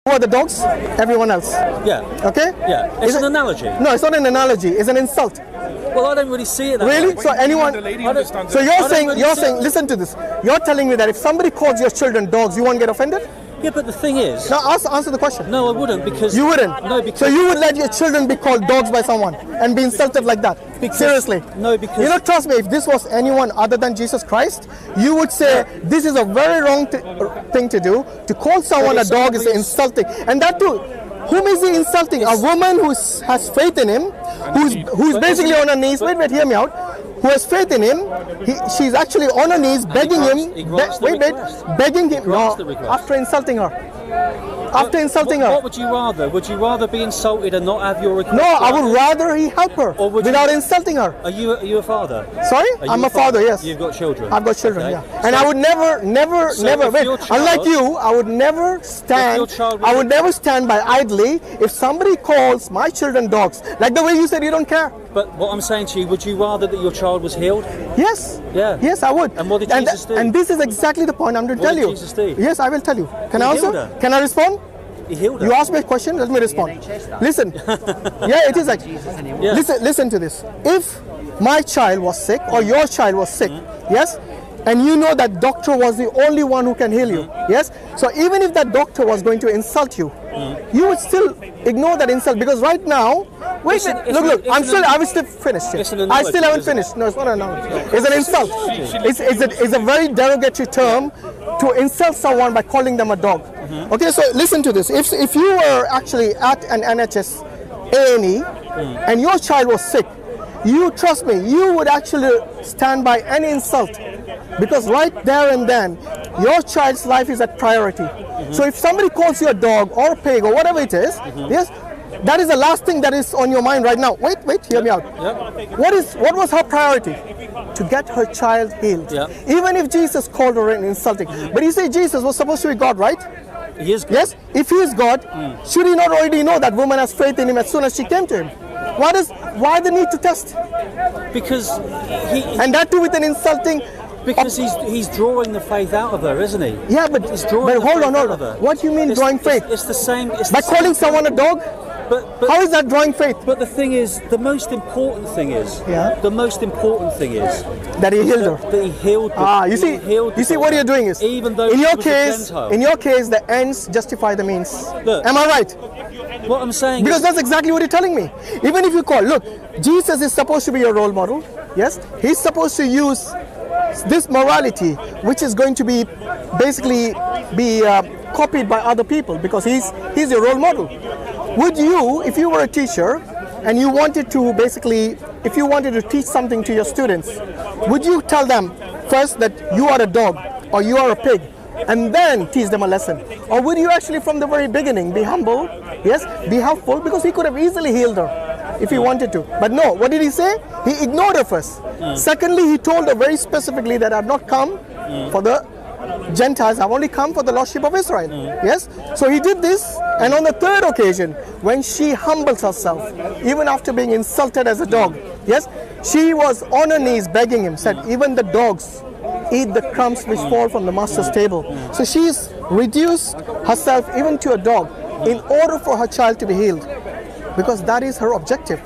Who are the dogs? Everyone else. Yeah. Okay? Yeah. It's an analogy. No, it's not an analogy. It's an insult. Well, I don't really see it that Really? way. So anyone? So you're saying, listen to this. You're telling me that if somebody calls your children dogs, you won't get offended? Yeah, but the thing is... No, answer the question. No, I wouldn't, because... You wouldn't? No, because... So you would let your children be called dogs by someone and be insulted like that? Seriously? No, because... You know, trust me, if this was anyone other than Jesus Christ, you would say, this is a very wrong thing to do. To call someone a dog is insulting. And that too, whom is he insulting? A woman who has faith in him, who's basically on her knees. Wait, hear me out. Who has faith in him, she's actually on her knees begging him, begging him, after insulting her. What would you rather? Would you rather be insulted and not have your request? No, I would rather he help her without insulting her. Are you a father? Sorry? I'm a father, yes. You've got children? I've got children, okay. yeah. And I would never, wait, unlike you, I would never stand by idly if somebody calls my children dogs, like the way you said you don't care. But what I'm saying to you, would you rather that your child was healed? Yes. Yeah. Yes, I would. And what did Jesus do? And this is exactly the point I'm going to tell you. What did Jesus do? Yes, I will tell you. Can I answer? Can I respond? He healed her. You asked me a question, let me respond. Listen. Yeah, it is actually. Yeah. Listen to this. If my child was sick or your child was sick, yes, and you know that doctor was the only one who can heal you, yes? So even if that doctor was going to insult you, you would still ignore that insult, because right now, look, I will still finish. I still haven't finished. No, it's not an analogy. It's an insult. It's a very derogatory term to insult someone by calling them a dog. Okay, so listen to this. If you were actually at an NHS A&E and your child was sick, you trust me, you would actually stand by any insult, because right there and then your child's life is at priority. So if somebody calls you a dog or a pig or whatever it is, yes, that is the last thing that is on your mind right now. Wait, hear me out. What was her priority? To get her child healed. Even if Jesus called her an insulting. But you say Jesus was supposed to be God, right? He is God. Yes, if he is God, should he not already know that woman has faith in him as soon as she came to him? Why the need to test? Because and that too with an insulting. Because he's drawing the faith out of her, isn't he? Yeah, but hold on. What do you mean drawing faith? It's the same. By calling someone a dog? But how is that drawing faith? But the thing is, the most important thing is that he healed her. That he healed her. You see what you're doing is, even though in your case, the ends justify the means. Look, am I right? What I'm saying because that's exactly what you're telling me. Even if you look, Jesus is supposed to be your role model. Yes, he's supposed to use this morality, which is going to be basically copied by other people, because he's your role model. Would you, if you were a teacher and you wanted to if you wanted to teach something to your students, would you tell them first that you are a dog or you are a pig and then teach them a lesson? Or would you actually from the very beginning be humble, yes, be helpful, because he could have easily healed her if he wanted to. But no, what did he say? He ignored her first. Secondly, he told her very specifically that I have not come for the Gentiles, I've only come for the lost sheep of Israel. Yes? So he did this, and on the third occasion, when she humbles herself, even after being insulted as a dog, yes, she was on her knees begging him, said, even the dogs eat the crumbs which fall from the master's table. So she's reduced herself even to a dog in order for her child to be healed, because that is her objective.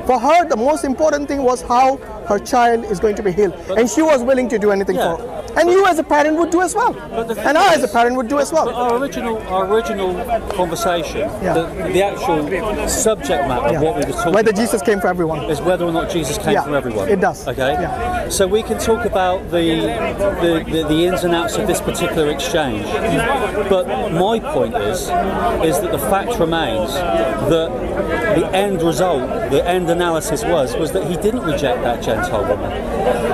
For her, the most important thing was how her child is going to be healed, and she was willing to do anything for her. And you as a parent would do as well, and I as a parent would do as well. But our original conversation, the actual subject matter of what we were talking whether Jesus came for everyone, is whether or not Jesus came for everyone. It does. Okay. Yeah. So we can talk about the ins and outs of this particular exchange, but my point is that the fact remains that the end result, the end analysis was that he didn't reject that Gentile woman.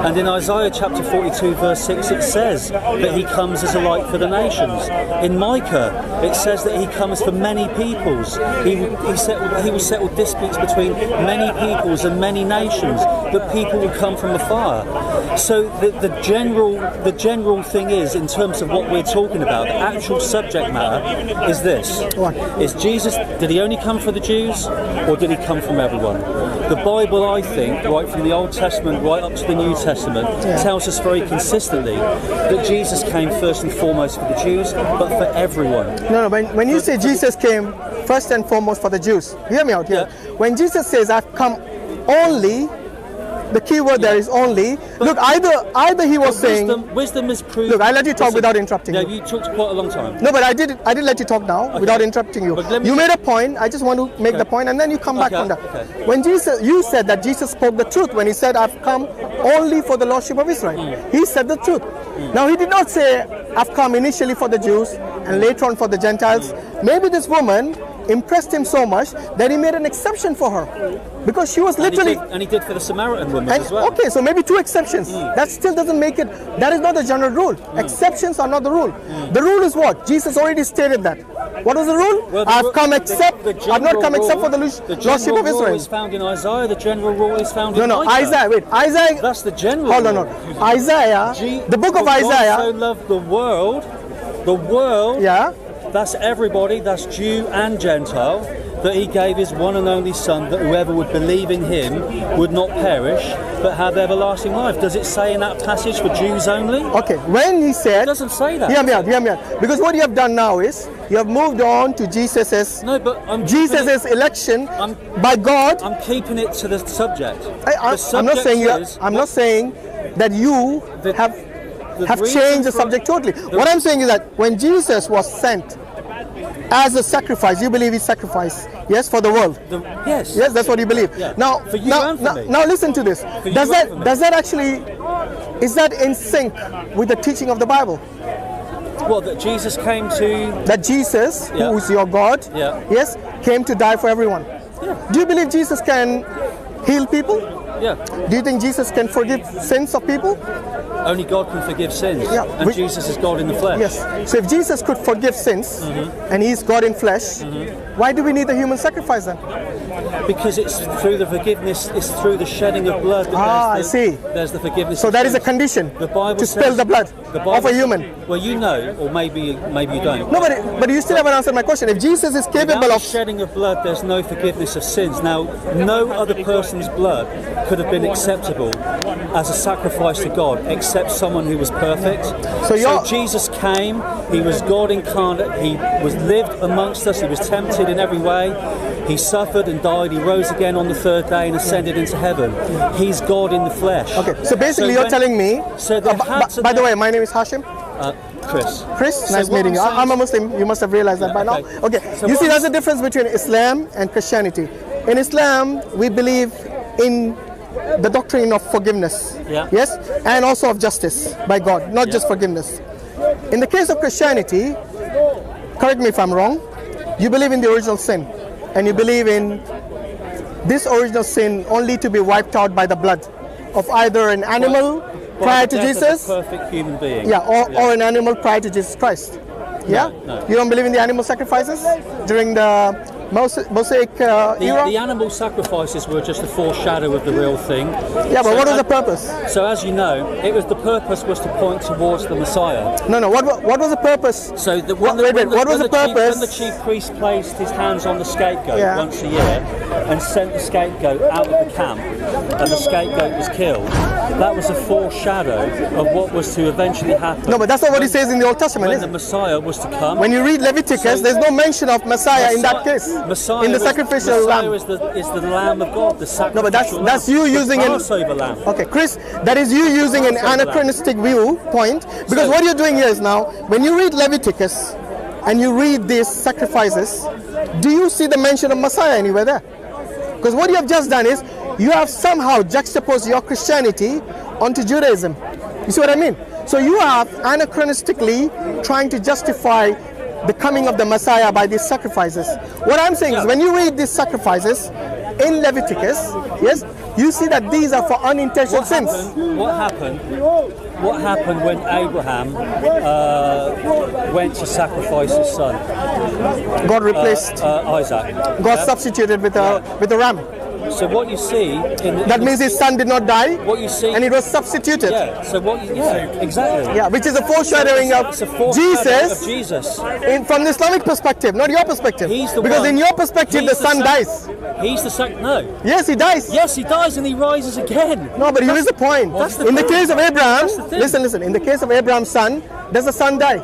And in Isaiah chapter 42 verse 6 it says that he comes as a light for the nations. In Micah it says that he comes for many peoples. He will settle disputes between many peoples and many nations, that people will come from afar. So the general thing is, in terms of what we're talking about, the actual subject matter is this. Is Jesus, did he only come for the Jews, or did he come from everyone? The Bible, I think, right from the Old Testament right up to the New Testament, tells us very consistently that Jesus came first and foremost for the Jews, but for everyone. No. When you say Jesus came first and foremost for the Jews, hear me out here. Yeah. When Jesus says, "I've come only," the key word there is only. Look, either he was saying. Wisdom is proved. Look, I let you talk without interrupting Yeah, you. you took quite a long time. No, but I did let you talk now without interrupting you. You made a point. I just want to make the point, and then you come back on that. Okay. When you said that Jesus spoke the truth when he said, "I've come only for the Lordship of Israel." He said the truth. Now he did not say, "I've come initially for the Jews and later on for the Gentiles." Maybe this woman impressed him so much that he made an exception for her, because she was literally. And he did for the Samaritan woman as well. Okay, so maybe 2 exceptions. That still doesn't make it. That is not the general rule. Exceptions are not the rule. The rule is what? Jesus already stated that. What was the rule? Well, I've not come except for the Lordship of The general rule Israel. is found in Isaiah. The general rule is found in No, Micah. Isaiah. Wait, Isaiah. That's the general. Hold on, rule. no. Isaiah. The book of For God Isaiah. so loved the world. The world. Yeah. That's everybody. That's Jew and Gentile. That he gave his one and only Son, that whoever would believe in him would not perish, but have everlasting life. Does it say in that passage for Jews only? Okay. When he said. It doesn't say that. Hear me out. Because what you have done now is you have moved on to Jesus's. No, but Jesus's election by God. I'm keeping it to the subject. I'm not saying you. I'm not saying that you have changed the subject totally. What I'm saying is that when Jesus was sent as a sacrifice, you believe he sacrificed, yes, for the world. Yes. Yes, that's what you believe. Yeah. Now, For you and for me. now listen to this. Does that actually, is that in sync with the teaching of the Bible? Well, that Jesus came to. That Jesus, Yeah. who is your God, Yeah. yes, came to die for everyone. Yeah. Do you believe Jesus can heal people? Yeah. Do you think Jesus can forgive sins of people? Only God can forgive sins. Yeah. And Jesus is God in the flesh. Yes. So if Jesus could forgive sins and he's God in flesh, why do we need the human sacrifice then? Because it's through the forgiveness, it's through the shedding of blood. I see. There's the forgiveness. So of that is a sins. condition The Bible to spill says- the blood the Bible of a says- human. Well, you know, or maybe you don't. No, but you still haven't answered my question. If Jesus is capable Without of. the shedding of blood, there's no forgiveness of sins. Now, no other person's blood could have been acceptable as a sacrifice to God, except someone who was perfect. So Jesus came. He was God incarnate. He was lived amongst us. He was tempted in every way. He suffered and died. He rose again on the third day and ascended into heaven. He's God in the flesh. Okay, so basically you're telling me. So there had to by the way, my name is Hashim. Chris. Chris, So nice what meeting you. I'm saying I'm a Muslim. You must have realized that by now. Okay. So You what see, I'm there's a difference between Islam and Christianity. In Islam, we believe in the doctrine of forgiveness. Yeah. Yes, and also of justice by God, not just forgiveness. In the case of Christianity, correct me if I'm wrong, you believe in the original sin, and you believe in this original sin only to be wiped out by the blood of either an animal prior to Jesus, a perfect human being. or an animal prior to Jesus Christ. Yeah? No. You don't believe in the animal sacrifices during the Mosaic era? The animal sacrifices were just a foreshadow of the real thing. Yeah, but what was the purpose? So as you know, the purpose was to point towards the Messiah. No. What was the purpose? So What was the purpose? When the chief priest placed his hands on the scapegoat once a year and sent the scapegoat out of the camp, and the scapegoat was killed, that was a foreshadow of what was to eventually happen. No, but that's not what it says in the Old Testament, when is the it? Messiah was to come. When you read Leviticus, there's no mention of Messiah in that case. Messiah in the sacrificial lamb. is the Lamb of God, the sacrificial No, but that's lamb, you using the an Passover lamb. Okay, Chris, that is you using an anachronistic viewpoint, because what you're doing here is now, when you read Leviticus and you read these sacrifices, do you see the mention of Messiah anywhere there? Because what you have just done is you have somehow juxtaposed your Christianity onto Judaism. You see what I mean? So you are anachronistically trying to justify the coming of the Messiah by these sacrifices. What I'm saying is when you read these sacrifices in Leviticus, yes, you see that these are for unintentional sins. What happened when Abraham went to sacrifice his son? God replaced Isaac. God substituted with a ram. So what you see That means his son did not die, what you see, and it was substituted. yeah. So what? Exactly. Yeah, which is a foreshadowing of It's a foreshadowing of Jesus Jesus. from the Islamic perspective, not your perspective. He's the Because one. in your perspective, the He's son dies. He's the no. Yes, he dies. Yes, he dies and he rises again. No, but here is the point. That's the In the point. case of Abraham, That's the thing. listen. In the case of Abraham's son, does the son die?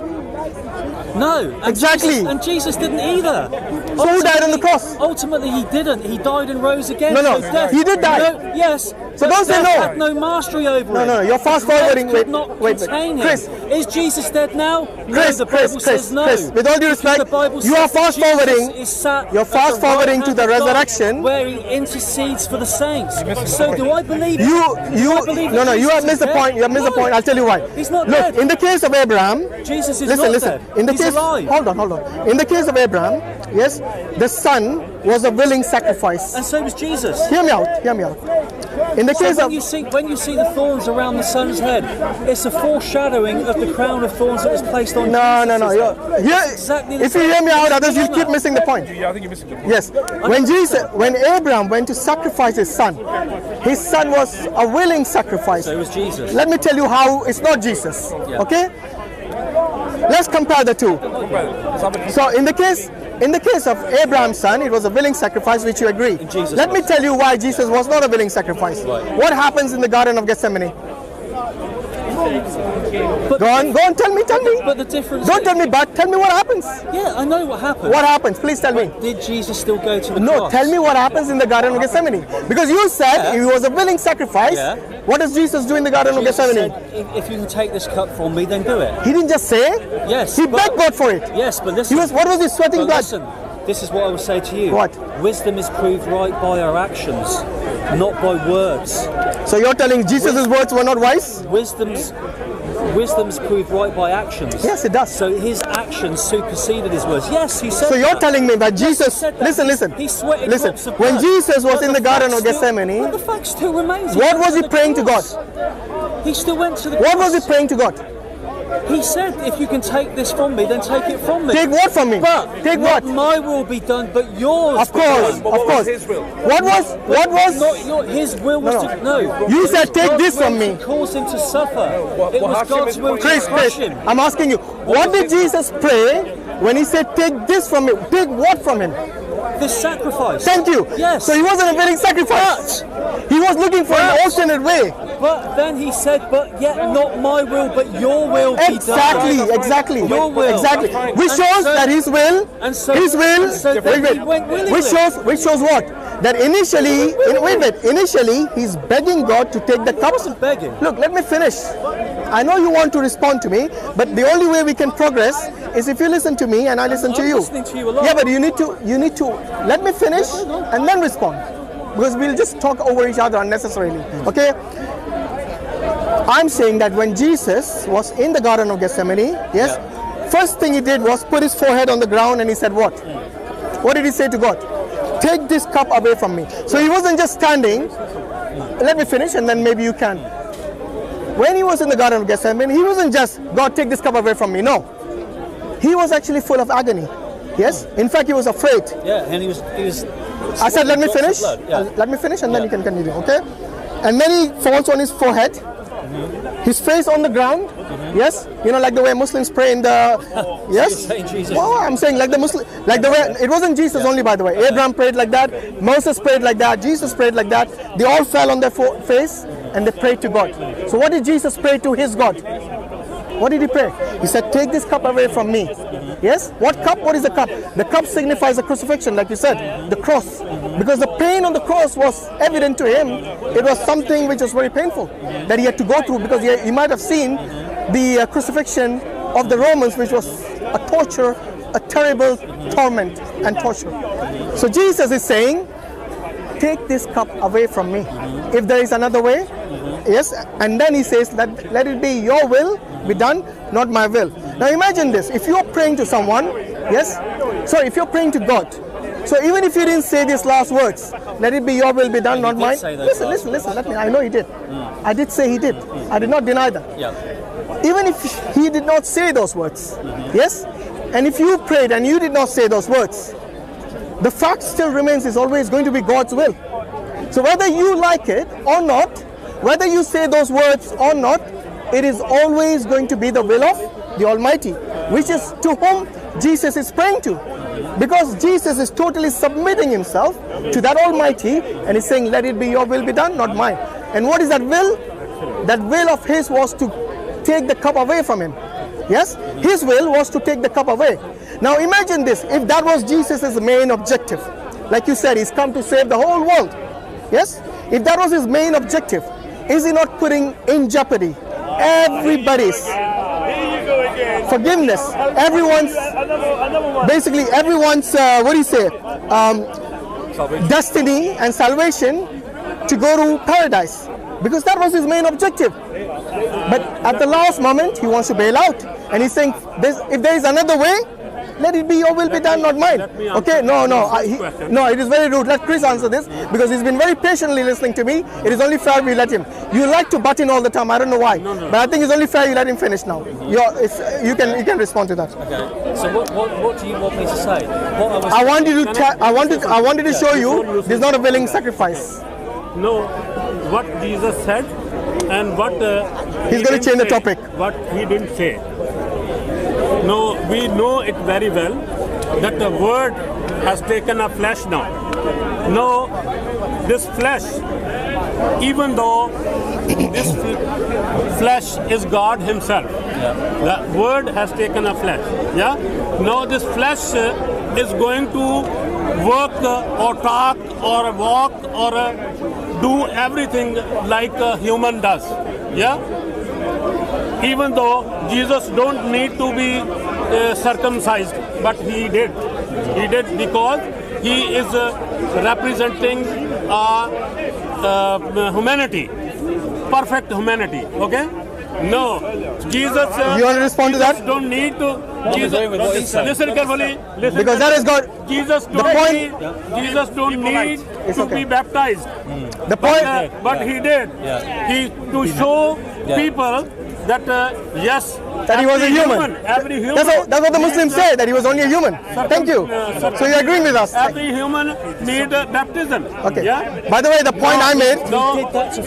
No, and Exactly. Jesus didn't either. So who died on the cross? Ultimately, he didn't. He died and rose again. No, no, So death, he did die. No, yes. So but don't say death no. had no mastery over him. No, you're fast Death forwarding. could Wait, not wait, contain Chris. him. Is Jesus dead now? No, Chris, the Bible says no. Chris, with all due Because respect, the Bible you says are that fast Jesus forwarding- is sat you're at fast the forwarding right to the hand of God, resurrection. where he intercedes for the saints. So do I believe it? You that you Jesus have missed is the point. dead? You have missed the No. point. I'll tell you why. He's not Look, dead. in the case of Abraham, Jesus is listen. not dead. In the He's case, alive. hold on. In the case of Abraham, yes, the son was a willing sacrifice. And so was Jesus. Hear me out. In the So case when of you see the thorns around the son's head, it's a foreshadowing of the crown of thorns that was placed on no. Jesus. Here, exactly the if you same. hear me out, others you'll keep missing the point. Yeah, I think you're missing the point. Yes, when Abraham went to sacrifice his son was a willing sacrifice. So was Jesus. Let me tell you how it's not Jesus. Yeah. Okay? Let's compare the two. So in the case of Abraham's son, it was a willing sacrifice, which you agree. Jesus Let me was. tell you why Jesus was not a willing sacrifice. Right. What happens in the Garden of Gethsemane? But Go on, tell me. But the difference. Don't tell me, but tell me what happens. Yeah, I know what happened. What happens? Please tell me. Did Jesus still go to the No, cross? tell me what happens in the Garden of Gethsemane. Because you said Yeah. he was a willing sacrifice. Yeah. What does Jesus do in the Garden of Jesus Gethsemane? said, if you can take this cup from me, then do it. He didn't just say. Yes. He but- begged God for it. Yes, but listen. What was he sweating But blood? listen, this is what I will say to you. What? Wisdom is proved right by our actions, not by words. So you're telling Jesus' words were not wise? Wisdom's proved right by actions. Yes, it does. So his actions superseded his words. Yes, he said So you're that. telling me that Jesus, said that. listen, He sweated listen. drops of When blood. Jesus was But in the Garden fact of still- Gethsemane, but the fact still remains. what went was he the praying to cross. He still went to the what cross. was he praying to God? He said, if you can take this from me, then take it from me. Take what from me? But Take not what? my will be done, but yours. Of course, But what was his will? What was? His will was No. to no. You It said, was take God's this will from me. to cause him to suffer. What It was happened God's is- will to Chris, crush him. I'm asking you, what did Jesus pray when he said, take this from me? Take what from him? This sacrifice. Thank you. Yes. So he wasn't a willing sacrifice. He was looking for an alternate way. But then he said, but yet not my will, but your will be Exactly, done. exactly. Your will. Exactly. Which And shows so- that his will, and so- his will, and so then he went willingly. which shows what? That initially, initially he's begging God to take the cup. wasn't begging. Look, let me finish. I know you want to respond to me, but the only way we can progress is if you listen to me and I listen to I'm you. listening to you a lot. Yeah, but you need to let me finish and then respond, because we'll just talk over each other unnecessarily. Okay? I'm saying that when Jesus was in the Garden of Gethsemane, yes, first thing he did was put his forehead on the ground and he said what? What did he say to God? Take this cup away from me. So he wasn't just standing. Let me finish and then maybe you can. When he was in the Garden of Gethsemane, he wasn't just, God, take this cup away from me. No. He was actually full of agony. Yes? In fact, he was afraid. Yeah, and he was. I said, let me drops of finish. blood, yeah. Let me finish and then Yeah. you can continue. Okay? And then he falls on his forehead, his face on the ground. Yes? You know, like the way Muslims pray in the. Yes? you're saying Jesus. Well, I'm saying like the way. It wasn't Jesus only, by the way. Abraham prayed like that. Moses prayed like that. Jesus prayed like that. They all fell on their face and they prayed to God. So what did Jesus pray to his God? What did he pray? He said, take this cup away from me. Yes? What cup? What is the cup? The cup signifies the crucifixion, like you said, the cross. Because the pain on the cross was evident to him. It was something which was very painful that he had to go through, because he might have seen the crucifixion of the Romans, which was a torture, a terrible torment and torture. So Jesus is saying, take this cup away from me. If there is another way, yes, and then he says, let it be your will be done, not my will. Now imagine this, if you're praying to someone, yes, sorry, if you're praying to God, so even if you didn't say these last words, let it be your will be done, not did mine. say those Listen, let me, I know he did. I did say he did. I did not deny that. Yeah. Even if he did not say those words, yes, and if you prayed and you did not say those words, the fact still remains is always going to be God's will. So whether you like it or not, whether you say those words or not, it is always going to be the will of the Almighty, which is to whom Jesus is praying to. Because Jesus is totally submitting himself to that Almighty and is saying, let it be your will be done, not mine. And what is that will? That will of his was to take the cup away from him. Yes? His will was to take the cup away. Now imagine this, if that was Jesus' main objective, like you said, he's come to save the whole world. Yes? If that was his main objective, is he not putting in jeopardy everybody's forgiveness, everyone's destiny and salvation to go to paradise? Because that was his main objective. But at the last moment, he wants to bail out. And he's saying, if there is another way, let it be your will be done, not mine. Okay, no, it is very rude. Let Chris answer this, because he's been very patiently listening to me. It is only fair we let him. You like to butt in all the time, I don't know why. But I think it's only fair you let him finish now. You can respond to that. Okay, so what do you want me to say? I wanted to show you, this is not a willing sacrifice. No, what Jesus said and what he's going to change the topic. What he didn't say. No, we know it very well that the word has taken a flesh now. No, this flesh, even though this flesh is God himself, the word has taken a flesh. Yeah. Now this flesh is going to work or talk or walk or do everything like a human does. Yeah. Even though Jesus don't need to be circumcised, but he did. He did because he is representing humanity, perfect humanity. Okay? No, Jesus. You want to respond to that? Don't need to. Listen carefully. Listen because that is God. Jesus don't need to be baptized. The point, but he did. He to show people that yes, that he was a human. Every human. That's what the Muslims say, that he was only a human. Thank you. So you're agreeing with us. Every human need baptism. Okay. Yeah? By the way, the point I made. He did that to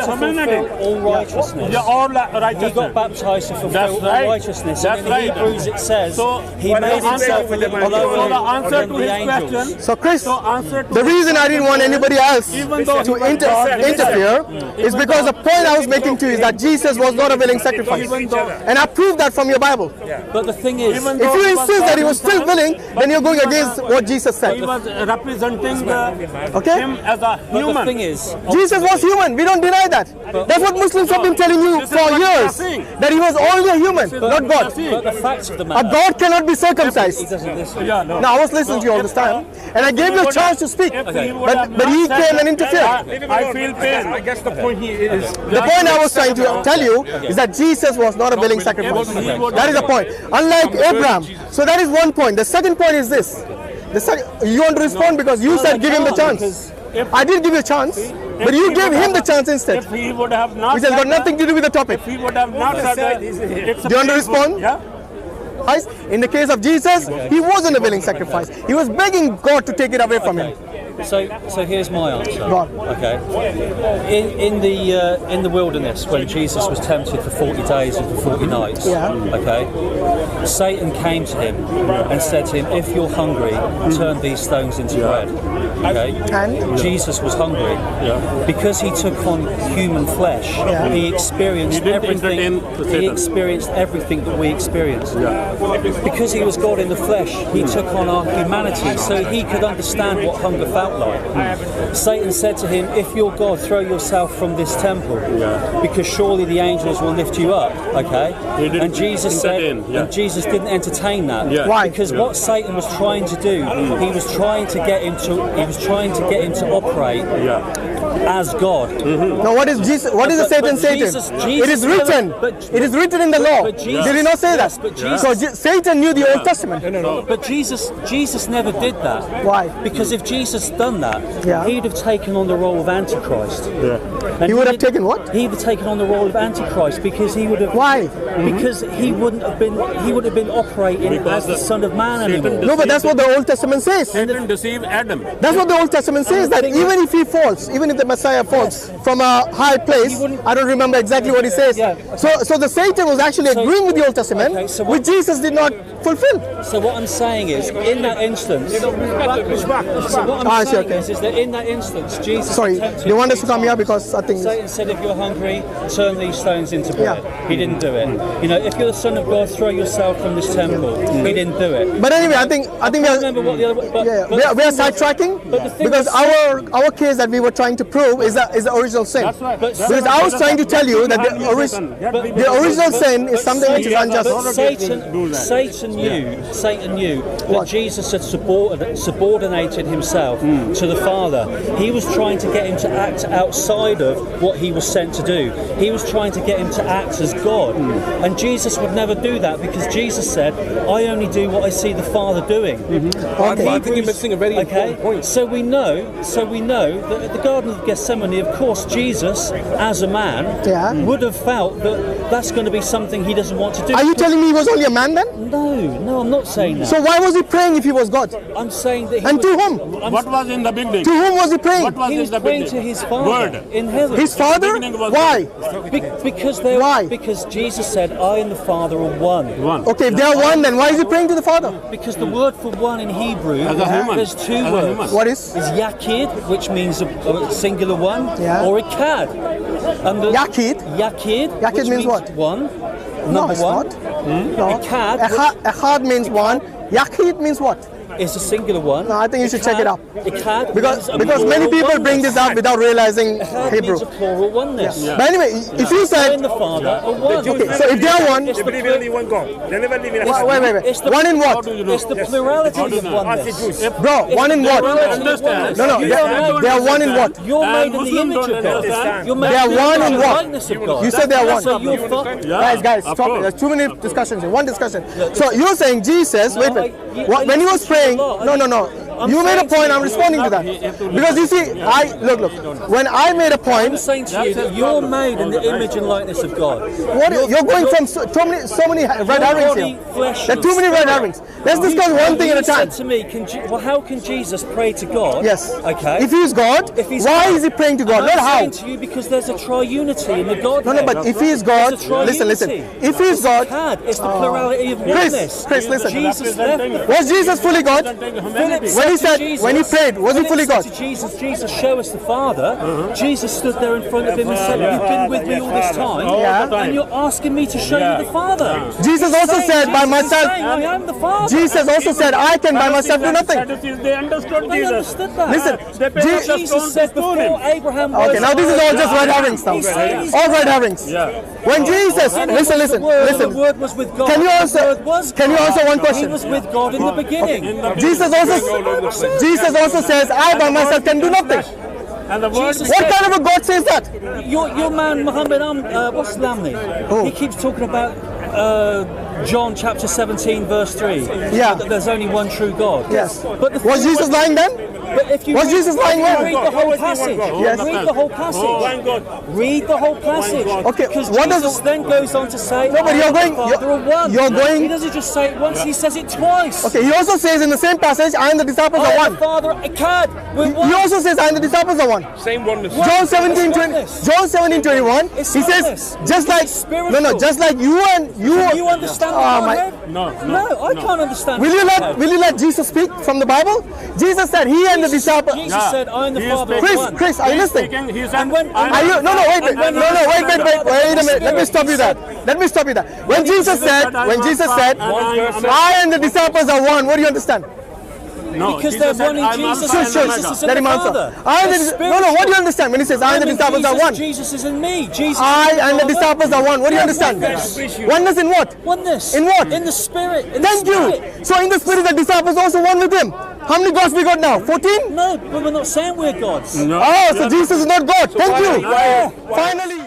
fulfill all righteousness. Yeah, all righteousness. He got baptized to fulfill all righteousness. That's and in Hebrews it says he made himself a little lower than the angels. So Chris, the reason I didn't want anybody else to interfere is because the point I was making to you is that Jesus was not a willing sacrifice. And I proved that from your Bible. But the thing is, if you insist that he was still willing, then you're going against what Jesus said. He was representing him as a human. But the thing is, Jesus was human. We don't deny that. That's what Muslims have been telling you for years. That he was only a human, not God. but the facts of the matter, A God cannot be circumcised. he doesn't listen. Now I was listening to you all this time, and I gave you a chance to speak, but he came and interfered. I feel pain. I guess the point is The point I was trying to tell you is that Jesus was not a willing sacrifice. That is the point. Unlike Abraham. So that is one point. The second point is this. You want to respond because you said give him the chance. I did give you a chance, but you gave him the chance instead. If he would have not, Which has got nothing to do with the topic. if he would have not said that, Do you want to respond? Yeah. Guys, in the case of Jesus, he wasn't a willing sacrifice. He was begging God to take it away from him. So here's my answer. Go on. Okay. In the wilderness, when Jesus was tempted for 40 days and for 40 nights. Yeah. Okay. Satan came to him and said to him, "If you're hungry, turn these stones into bread." Okay. And? Jesus was hungry because he took on human flesh. Yeah. He experienced everything. entertain He experienced everything that we experience. Because he was God in the flesh, he took on our humanity, so he could understand what hunger felt like. Satan said to him, "If you're God, throw yourself from this temple, because surely the angels will lift you up." Okay, and Jesus said, and Jesus didn't entertain that. Why? Because what Satan was trying to do, he was trying to get him to operate as God. Now, what is Jesus? What is the Satan? Jesus It is written. It is written in the law. Did he not say that? So Satan knew the Old Testament. But Jesus never did that. Why? Because if Jesus done that, he'd have taken on the role of Antichrist. And He would have taken what? He would have taken on the role of Antichrist because he would have. Why? Because he wouldn't have been. He would have been operating as the Son of Man anymore. No, but that's what the Old Testament says. Satan deceived Adam. That's what the Old Testament says, that even if he falls, even if the Messiah falls from a high place, I don't remember exactly what he says. So the Satan was actually agreeing with the Old Testament, which Jesus did not fulfill. So what I'm saying is, in that instance, is that in that instance, Jesus. Sorry, they want us to come here because I think Satan said, if you're hungry, turn these stones into bread. He didn't do it. You know, if you're the Son of God, throw yourself from this temple. He didn't do it. But anyway, I think we are. Remember what the other. We are sidetracking because our case that we were trying to prove is the original sin. Because I was trying to tell you that the original sin is something which is unjust. Satan knew that Jesus had subordinated himself to the Father. He was trying to get him to act outside of what he was sent to do. He was trying to get him to act as God. And Jesus would never do that because Jesus said, I only do what I see the Father doing. Okay. I think you're missing a very important point. So we know that at the Garden of Gethsemane, of course, Jesus, as a man, would have felt that that's going to be something he doesn't want to do. Are you telling me he was only a man then? No, I'm not saying that. So why was he praying if he was God? I'm saying that. And to whom? What was in the beginning? To whom was he praying? What was He was in the praying beginning? to his Father in heaven. His Father? Why? Why? Because Jesus said, I and the Father are one. Okay, if they are one, then why is he praying to the Father? Because the word for one in Hebrew, there's two words. What is? Is yakid, which means a singular one, or ikad. And Yakid? Yakid Yakid means what? One. No, it's one. not. No. Ikad, Echad means one. Yakid means what? It's a singular one. No, I think you should check it up. Ikad Because many people bring this up without realizing Hebrew. Means a plural oneness. But anyway, if you I said, and the Father are one. okay, so if they are one, It's the wait. It's the, One in what? It's the plurality of oneness. Bro, one in what? Understand. No, they are one in what? You're made in the image of God. You're made They are one in the what? likeness of God. You said they are one. So you're Guys, stop it. There's too many discussions here. One discussion. So you're saying Jesus, wait. When he was praying, no. You made a point, I'm responding to that. Because you see, look. When I made a point, I'm saying to you that you're made in the image and likeness of God. You're going from so many red herrings here. There are too many red herrings. Let's discuss one thing at a time. You said to me, how can Jesus pray to God? Yes. Okay. If he's God, why is he praying to God? Not I'm how. saying to you because there's a triunity in the Godhead. No, but if he is God, listen. If he is God, it's the plurality of oneness. Chris, listen. Jesus left. Was Jesus fully God? When he prayed, was he fully God? Jesus, show us the Father. Jesus stood there in front of him and said, you've been with me all this time, and you're asking me to show you the Father. Jesus also said, by myself, I am the Father. Jesus also said, I can by myself do nothing. They understood They Jesus. understood that. Listen, Jesus said before Abraham was. okay, now this is all just red herrings now. All red herrings. When Jesus, listen. The Word was with God. Can you answer one He question? was with God in the beginning. Jesus also says, I by myself can do nothing. And the word Jesus What kind of a God says that? Your man Muhammad, what's his name? He keeps talking about John chapter 17 verse 3. Yeah. That there's only one true God. Yes. But Was Jesus lying then? But if you Was Jesus lying when? read the whole passage, Yes. read the whole passage. Read the whole passage. Okay, Because what does- Jesus then goes on to say, No, but you're going- I and the Father are one. you're going- He doesn't just say it once; he says it twice. Okay, he also says in the same passage, I and the disciples are I and one. the Father, Akkad, we're one. He also says, I and the disciples are one. Same oneness. John 17:21. He says, just like you and you. Do you understand Oh, the my- Godhead? No. I can't understand. Will the you Godhead. let Jesus speak from the Bible? Jesus said he and the disciples. Jesus said, I and the He is Father are speaking. one. Chris, are you listening? He said, And when- Are you? No, wait a minute. Wait a minute. Let me stop you there. When Jesus said, I and the disciples are one, what do you understand? No, Because Jesus they're one said, in I'm Jesus. Alpha and Sure. Omega. Jesus Let him and the answer. Father. What do you understand when he says I and the disciples are one? Jesus is in me. Jesus I is in and the Father. disciples are one. What do you understand? Oneness in what? Oneness. In what? In the Spirit. In the Thank Spirit. you. So in the spirit, the disciples also one with him. How many gods we got now? 14? No, but we're not saying we're gods. No. Oh, so Jesus is not God. Thank you. Why? Finally.